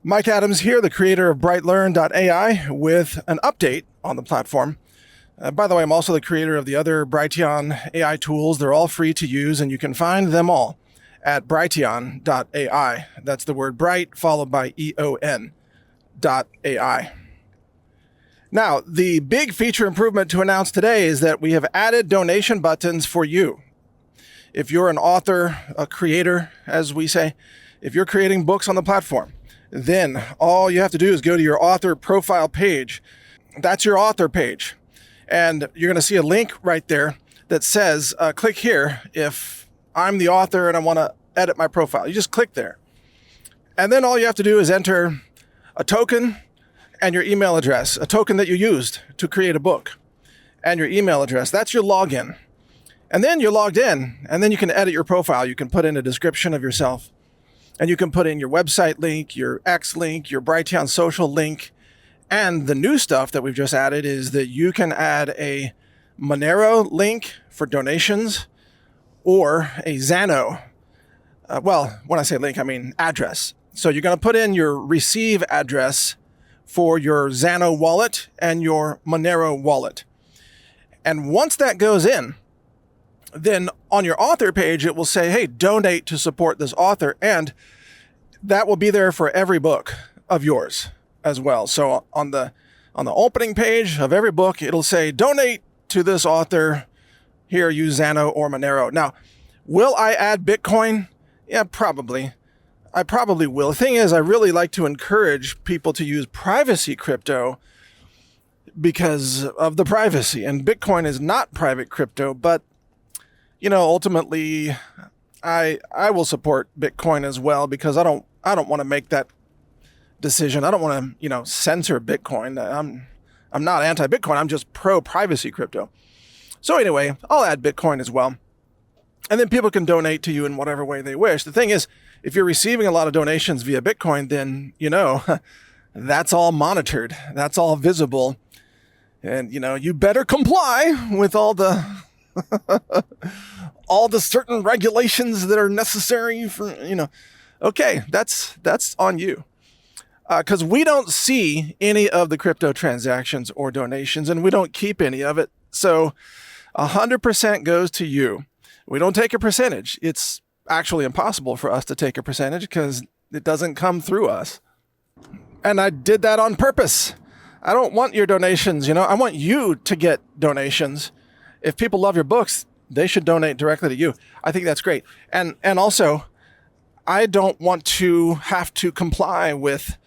Mike Adams here, the creator of BrightLearn.ai, with an update on the platform. By the way, I'm also the creator of the other Brightelearn AI tools. They're all free to use, and you can find them all at Brightelearn.ai. That's the word bright followed by EON.ai. Now, the big feature improvement to announce today is that we have added donation buttons for you. If you're an author, a creator, as we say, if you're creating books on the platform, then all you have to do is go to your author profile page. That's your author page. And you're going to see a link right there that says, click here if I'm the author and I want to edit my profile. You just click there. And then all you have to do is enter a token and your email address, a token that you used to create a book, and your email address. That's your login. And then you're logged in, and then you can edit your profile. You can put in a description of yourself, and you can put in your website link, your X link, your Brightelearn social link. And the new stuff that we've just added is that you can add a Monero link for donations or a Xano. Well, when I say link, I mean address. So you're going to put in your receive address for your Xano wallet and your Monero wallet. And once that goes in, then on your author page, it will say, hey, donate to support this author. And that will be there for every book of yours as well. So on the opening page of every book, it'll say, donate to this author. Here, use Xano or Monero. Now, will I add Bitcoin? Yeah, probably. I probably will. The thing is, I really like to encourage people to use privacy crypto because of the privacy. And Bitcoin is not private crypto, but ultimately, I will support Bitcoin as well because I don't want to make that decision. I don't want to, censor Bitcoin. I'm not anti-Bitcoin. I'm just pro-privacy crypto. So anyway, I'll add Bitcoin as well. And then people can donate to you in whatever way they wish. The thing is, if you're receiving a lot of donations via Bitcoin, then, that's all monitored. That's all visible. And, you better comply with all the certain regulations that are necessary for, okay, that's on you. Because we don't see any of the crypto transactions or donations, and we don't keep any of it. So 100% goes to you. We don't take a percentage. It's actually impossible for us to take a percentage because it doesn't come through us. And I did that on purpose. I don't want your donations. I want you to get donations. If people love your books, they should donate directly to you. I think that's great. And also, I don't want to have to comply with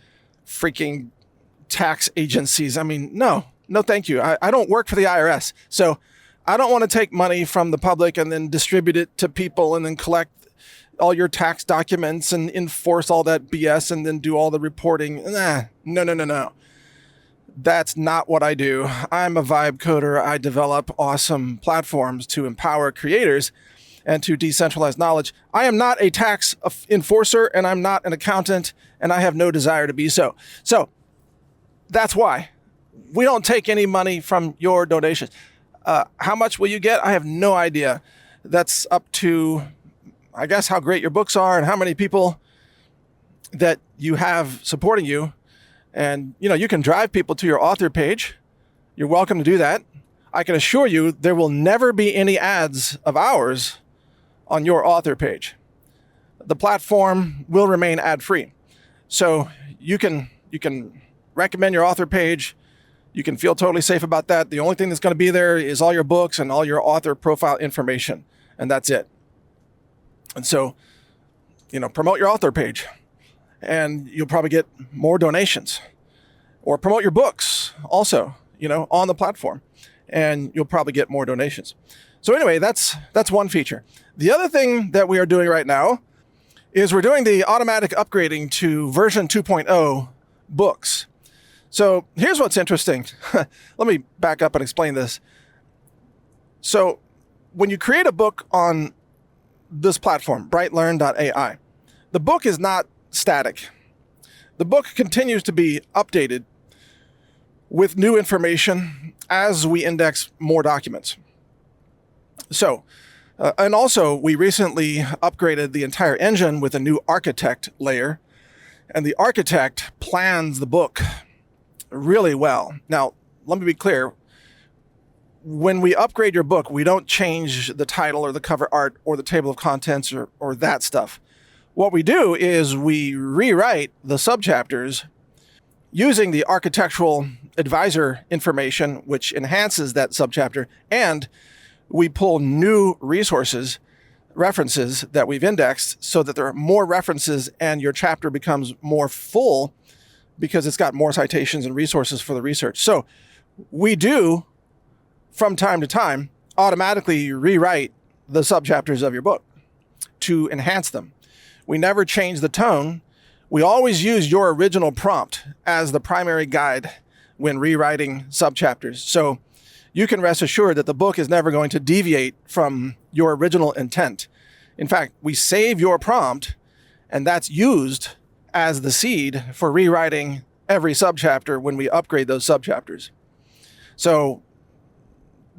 freaking tax agencies. I mean, no, thank you. I don't work for the IRS. So I don't want to take money from the public and then distribute it to people and then collect all your tax documents and enforce all that BS and then do all the reporting. No. That's not what I do. I'm a vibe coder. I develop awesome platforms to empower creators and to decentralize knowledge. I am not a tax enforcer, and I'm not an accountant, and I have no desire to be so. So that's why we don't take any money from your donations. How much will you get? I have no idea. That's up to, I guess, how great your books are and how many people that you have supporting you. And, you can drive people to your author page. You're welcome to do that. I can assure you there will never be any ads of ours on your author page. The platform will remain ad-free. So you can recommend your author page. You can feel totally safe about that. The only thing that's going to be there is all your books and all your author profile information. And that's it. And so, promote your author page. And you'll probably get more donations. Or promote your books also, on the platform. And you'll probably get more donations. So anyway, that's one feature. The other thing that we are doing right now is we're doing the automatic upgrading to version 2.0 books. So here's what's interesting. Let me back up and explain this. So when you create a book on this platform, BrightLearn.ai, the book is not static. The book continues to be updated with new information as we index more documents. So, and also we recently upgraded the entire engine with a new architect layer. And the architect plans the book really well. Now, let me be clear. When we upgrade your book, we don't change the title or the cover art or the table of contents or that stuff. What we do is we rewrite the subchapters using the architectural advisor information, which enhances that subchapter, and we pull new references that we've indexed so that there are more references and your chapter becomes more full because it's got more citations and resources for the research. So we do, from time to time, automatically rewrite the subchapters of your book to enhance them. We never change the tone. We always use your original prompt as the primary guide when rewriting subchapters. So you can rest assured that the book is never going to deviate from your original intent. In fact, we save your prompt, and that's used as the seed for rewriting every subchapter when we upgrade those subchapters. So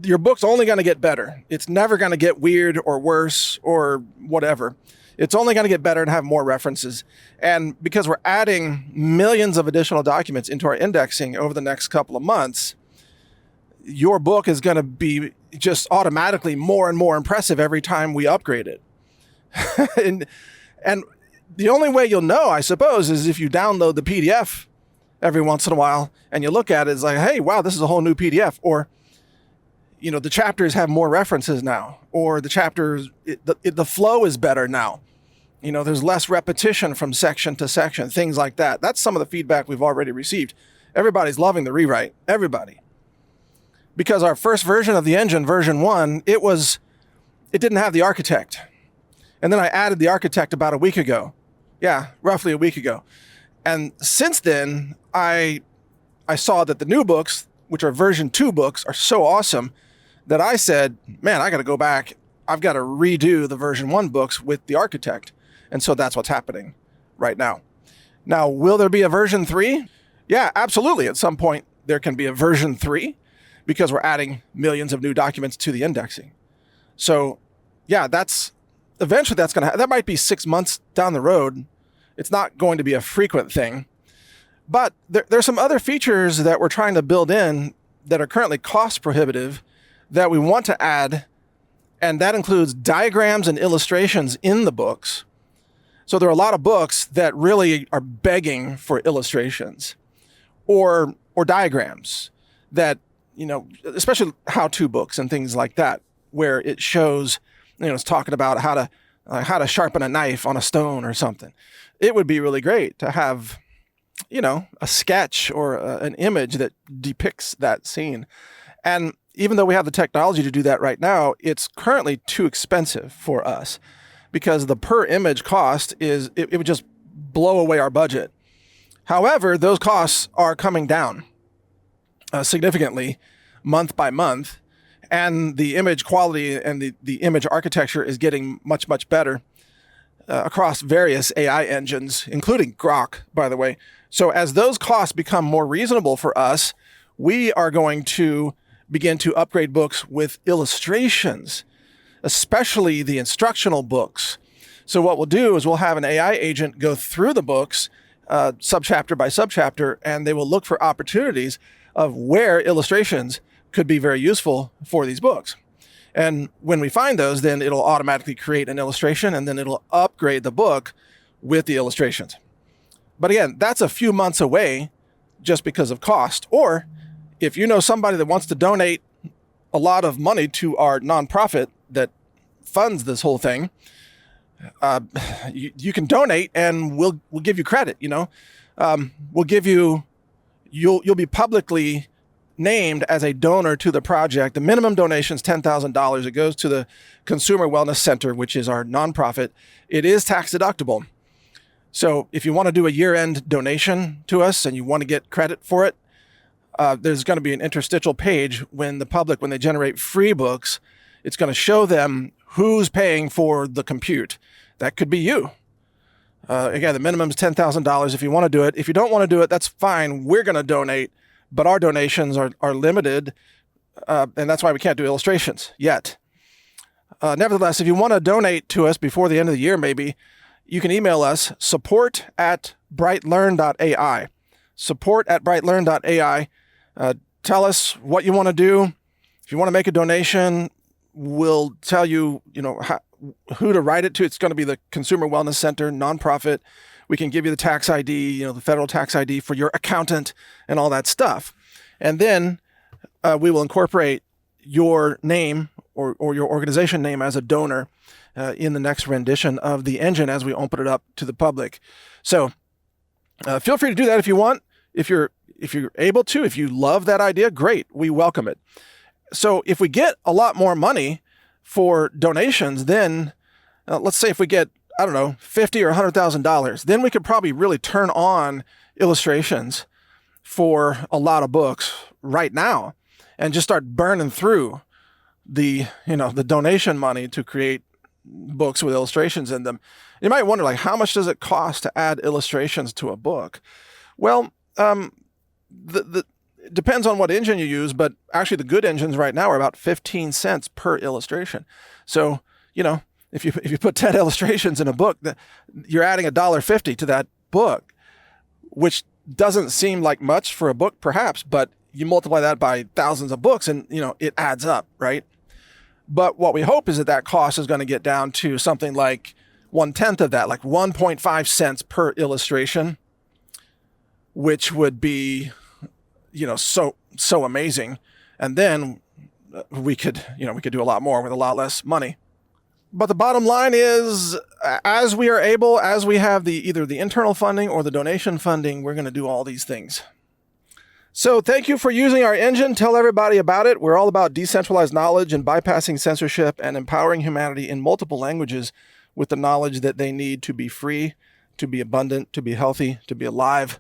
your book's only going to get better. It's never going to get weird or worse or whatever. It's only going to get better and have more references. And because we're adding millions of additional documents into our indexing over the next couple of months, your book is going to be just automatically more and more impressive every time we upgrade it. and the only way you'll know, I suppose, is if you download the PDF every once in a while and you look at it, it's like, hey, wow, this is a whole new PDF. Or, you know, the chapters have more references now, or the chapters, the flow is better now. You know, there's less repetition from section to section, things like that. That's some of the feedback we've already received. Everybody's loving the rewrite, everybody. Because our first version of the engine, version 1, it didn't have the architect. And then I added the architect about a week ago. Yeah, roughly a week ago. And since then, I saw that the new books, which are version 2 books, are so awesome that I said, man, I got to go back. I've got to redo the version 1 books with the architect. And so that's what's happening right now. Now, will there be a version 3? Yeah, absolutely. At some point, there can be a version 3 because we're adding millions of new documents to the indexing. So yeah, eventually that's going to, that might be 6 months down the road. It's not going to be a frequent thing. But there's some other features that we're trying to build in that are currently cost prohibitive that we want to add. And that includes diagrams and illustrations in the books. So there are a lot of books that really are begging for illustrations or diagrams that, you know, especially how-to books and things like that, where it shows, you know, it's talking about how to sharpen a knife on a stone or something. It would be really great to have, you know, a sketch or an image that depicts that scene. And even though we have the technology to do that right now, it's currently too expensive for us because the per image cost it would just blow away our budget. However, those costs are coming down significantly month by month, and the image quality and the image architecture is getting much, much better across various AI engines, including Grok, by the way. So as those costs become more reasonable for us, we are going to begin to upgrade books with illustrations, especially the instructional books. So what we'll do is we'll have an AI agent go through the books, subchapter by subchapter, and they will look for opportunities of where illustrations could be very useful for these books. And when we find those, then it'll automatically create an illustration, and then it'll upgrade the book with the illustrations. But again, that's a few months away just because of cost. Or if you know somebody that wants to donate a lot of money to our nonprofit that funds this whole thing, you can donate and we'll give you credit. You know, you'll be publicly named as a donor to the project. The minimum donation is $10,000. It goes to the Consumer Wellness Center, which is our nonprofit. It is tax deductible. So if you want to do a year-end donation to us and you want to get credit for it, there's going to be an interstitial page when they generate free books. It's going to show them who's paying for the compute. That could be you. Again, the minimum is $10,000 if you want to do it. If you don't want to do it, that's fine. We're going to donate, but our donations are limited, and that's why we can't do illustrations yet. Nevertheless, if you want to donate to us before the end of the year, maybe, you can email us, support@brightlearn.ai. BrightLearn.ai. Support at BrightLearn.ai. Tell us what you want to do. If you want to make a donation, we'll tell you, who to write it to. It's going to be the Consumer Wellness Center, nonprofit. We can give you the tax ID, the federal tax ID for your accountant and all that stuff. And then we will incorporate your name or your organization name as a donor in the next rendition of the engine as we open it up to the public. So feel free to do that if you want. If you're able to, if you love that idea, great. We welcome it. So if we get a lot more money for donations, then let's say if we get, I don't know, $50,000 or $100,000, then we could probably really turn on illustrations for a lot of books right now and just start burning through the donation money to create books with illustrations in them. You might wonder, how much does it cost to add illustrations to a book? Well, it depends on what engine you use, but actually the good engines right now are about 15 cents per illustration. So, if you put 10 illustrations in a book, you're adding $1.50 to that book, which doesn't seem like much for a book, perhaps, but you multiply that by thousands of books and, it adds up, right? But what we hope is that cost is going to get down to something like 1/10 of that, like 1.5 cents per illustration, which would be, so amazing. And then we could do a lot more with a lot less money. But the bottom line is, as we are able, as we have either the internal funding or the donation funding, we're going to do all these things. So thank you for using our engine. Tell everybody about it. We're all about decentralized knowledge and bypassing censorship and empowering humanity in multiple languages with the knowledge that they need to be free, to be abundant, to be healthy, to be alive.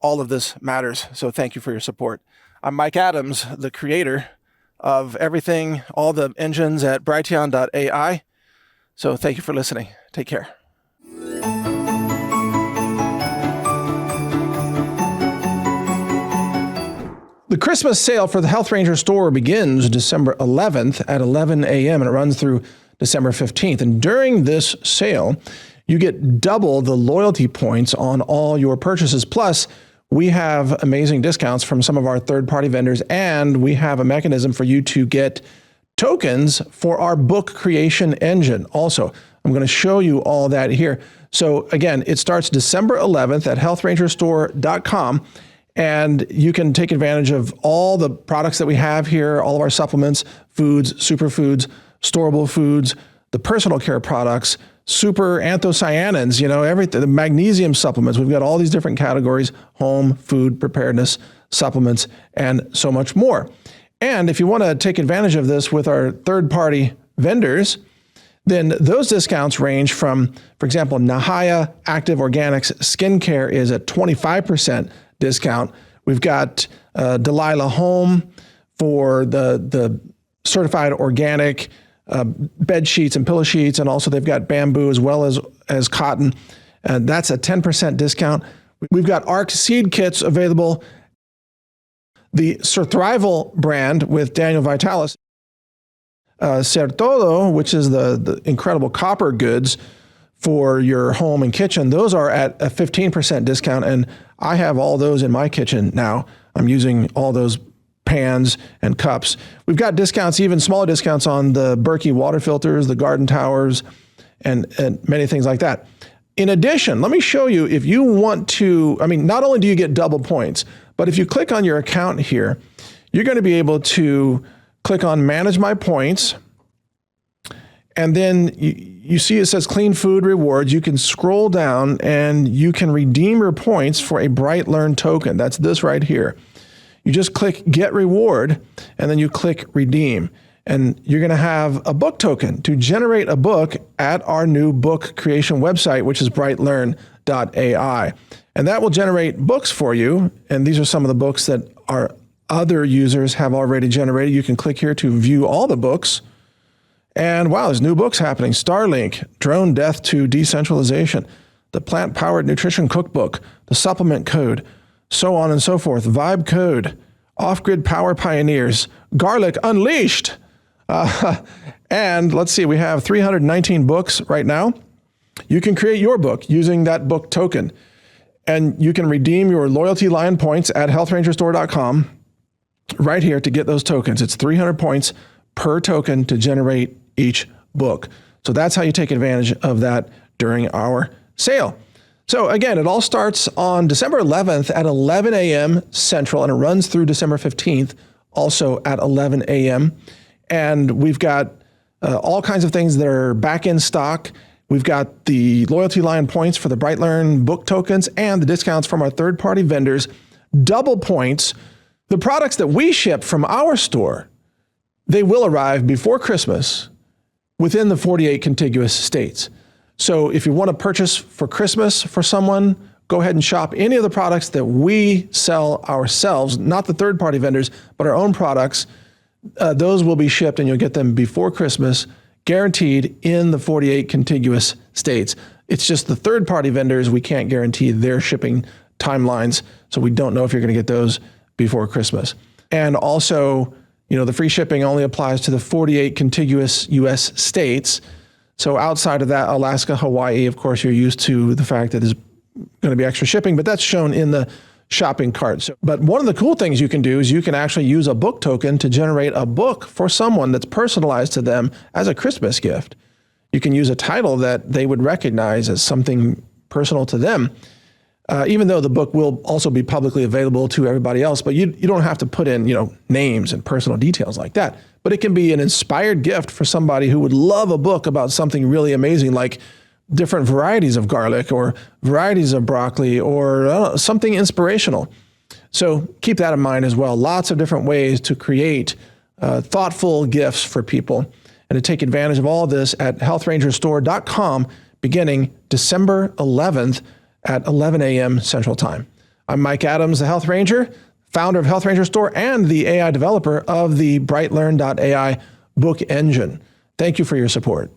All of this matters. So thank you for your support. I'm Mike Adams, the creator of everything, all the engines at Brightelearn.ai. So thank you for listening. Take care. The Christmas sale for the Health Ranger store begins December 11th at 11 a.m. and it runs through December 15th. And during this sale, you get double the loyalty points on all your purchases. Plus, we have amazing discounts from some of our third-party vendors, and we have a mechanism for you to get tokens for our book creation engine. Also, I'm going to show you all that here. So again, it starts December 11th at healthrangerstore.com. And you can take advantage of all the products that we have here, all of our supplements, foods, superfoods, storable foods, the personal care products, super anthocyanins, everything, the magnesium supplements. We've got all these different categories: home, food, preparedness, supplements, and so much more. And if you want to take advantage of this with our third-party vendors, then those discounts range from, for example, Nahaya Active Organics Skincare is at 25% discount. We've got Delilah Home for the certified organic bed sheets and pillow sheets, and also they've got bamboo as well as cotton. That's a 10% discount. We've got ARC seed kits available. The Surthrival brand with Daniel Vitalis. Ser Todo, which is the incredible copper goods for your home and kitchen, those are at a 15% discount, and I have all those in my kitchen now. I'm using all those pans and cups. We've got discounts, even smaller discounts on the Berkey water filters, the garden towers, and many things like that. In addition, let me show you, if you want to, not only do you get double points, but if you click on your account here, you're going to be able to click on Manage My Points, and then you see it says Clean Food Rewards. You can scroll down and you can redeem your points for a BrightLearn token. That's this right here. You just click Get Reward, and then you click Redeem. And you're going to have a book token to generate a book at our new book creation website, which is BrightLearn.ai. And that will generate books for you. And these are some of the books that our other users have already generated. You can click here to view all the books. And wow, there's new books happening. Starlink, Drone Death to Decentralization, the Plant-Powered Nutrition Cookbook, the Supplement Code, so on and so forth. Vibe Code, Off-Grid Power Pioneers, Garlic Unleashed. And let's see, we have 319 books right now. You can create your book using that book token. And you can redeem your Loyalty Lion points at healthrangerstore.com right here to get those tokens. It's 300 points per token to generate each book. So that's how you take advantage of that during our sale. So again, it all starts on December 11th at 11 a.m. Central, and it runs through December 15th, also at 11 a.m. And we've got all kinds of things that are back in stock. We've got the Loyalty Lion points for the BrightLearn book tokens and the discounts from our third-party vendors, double points. The products that we ship from our store, they will arrive before Christmas within the 48 contiguous states. So if you want to purchase for Christmas for someone, go ahead and shop any of the products that we sell ourselves, not the third-party vendors, but our own products. Those will be shipped and you'll get them before Christmas, guaranteed in the 48 contiguous states. It's just the third-party vendors, we can't guarantee their shipping timelines, so we don't know if you're going to get those before Christmas. And also, the free shipping only applies to the 48 contiguous U.S. states. So outside of that, Alaska, Hawaii, of course, you're used to the fact that there's going to be extra shipping, but that's shown in the shopping cart. But one of the cool things you can do is you can actually use a book token to generate a book for someone that's personalized to them as a Christmas gift. You can use a title that they would recognize as something personal to them, even though the book will also be publicly available to everybody else. But you don't have to put in names and personal details like that. But it can be an inspired gift for somebody who would love a book about something really amazing, like different varieties of garlic or varieties of broccoli or something inspirational. So keep that in mind as well. Lots of different ways to create thoughtful gifts for people and to take advantage of all this at healthrangerstore.com beginning December 11th at 11 a.m. Central Time. I'm Mike Adams, the Health Ranger, founder of Health Ranger Store and the AI developer of the BrightLearn.ai book engine. Thank you for your support.